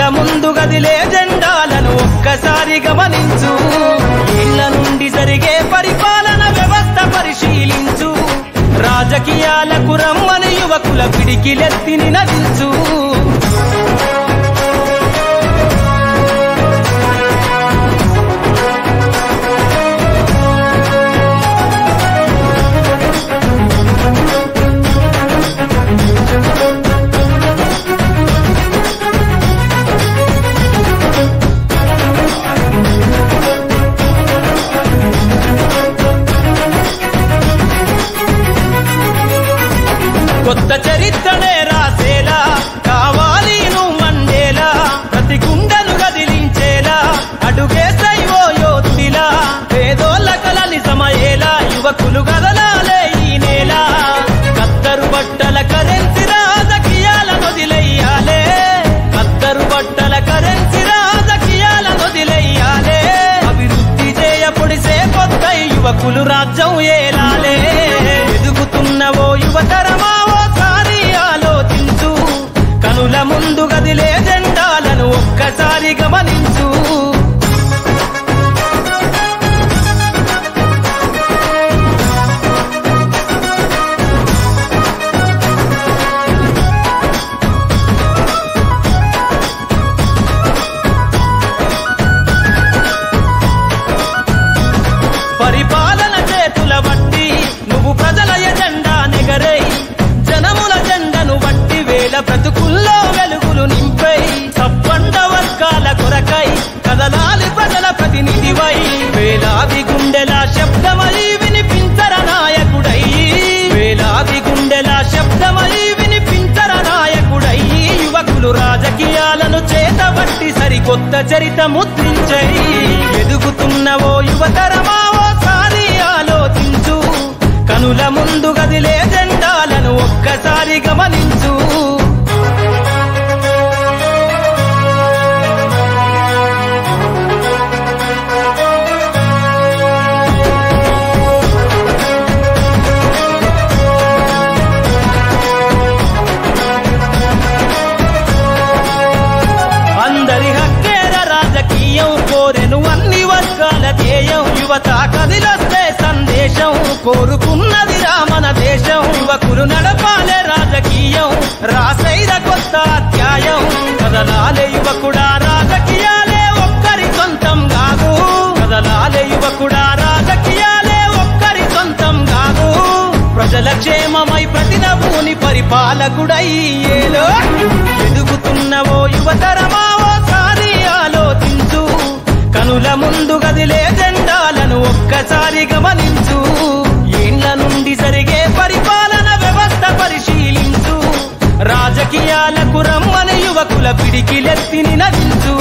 ముందు గదిలే జెండాలను ఒక్కసారి గమనించు. ఇళ్ల నుండి జరిగే పరిపాలన వ్యవస్థ పరిశీలించు. రాజకీయాలకు రమ్మని యువకుల పిడికిలెత్తి నినదించు. కొత్త చరిత్రనే రాసేలా కావాలి నువ్వు మండేలా. ప్రతి గుండెను గదిలించేలా అడుగేసైవో యోధుడిలా. పేదోళ్ళ కలలి సమయేలా యువకులు గదలాలే ఈ నేల. కత్తరు బట్టల కరెన్సీ రాజకీయాల నొదిలెయ్యాలే. కత్తరు బట్టల కరెన్సీ రాజకీయాల నొదిలెయ్యాలే. అభివృద్ధి చేయపొడిసే కొత్త యువకులు రాజ్యం ఏలాలే. ఎదుగుతున్నవో యువతరమా కనుల ముందు గదిలే జెండాలను ఒక్కసారి గమనించు. పరిపాలన చేతుల బట్టి నువ్వు ప్రజల ఎజెండా నెగరై. జనముల జెండను బట్టి వేల బ్రతుకుల్లో వెలుగులు నింపై. సబ్బండ వర్గాల కొరకై కదలాలి ప్రజల ప్రతినిధివై. వేలాది గుండెల శబ్దమై వినిపించర నాయకుడై. వేలాది గుండెల శబ్దమై వినిపించర నాయకుడై. యువకులు రాజకీయాలను చేతబట్టి సరికొత్త చరిత ముద్రించై. ఎదుగుతున్నవో యువతరమా ఓసారి ఆలోచించు. కనుల ముందు గదిలే జెండాలను ఒక్కసారి గమనించు. అందరి హక్కేర రాజకీయం కోరెను అన్ని వర్గాల ధ్యేయం. యువత కదిలొస్తే సందేశం కోరుకున్నది రామన దేశం. యువకులు నడపాలే రాజకీయం రాసైర కొత్త అధ్యాయం. కదలాలే యువకుడా రాజకీయాలే ఒక్కరి సొంతం కాదు. కదలాలే యువకుడా రాజకీయాలే ఒక్కరి సొంతం కాదు. ప్రజల క్షేమమై ప్రతి నవ్వుని పరిపాలకుడై ఏలో. ఎదుగుతున్నవో యువతరమా ఓసారి ఆలోచించు. కనుల ముందు గదిలే జెండాలను ఒక్కసారి గమనించు. ఇండ్ల నుండి జరిగే పరిపాలన వ్యవస్థ పరిశీలించు. రాజకీయాలకు రమ్మని యువకుల పిడికిలెత్తి నినదించు.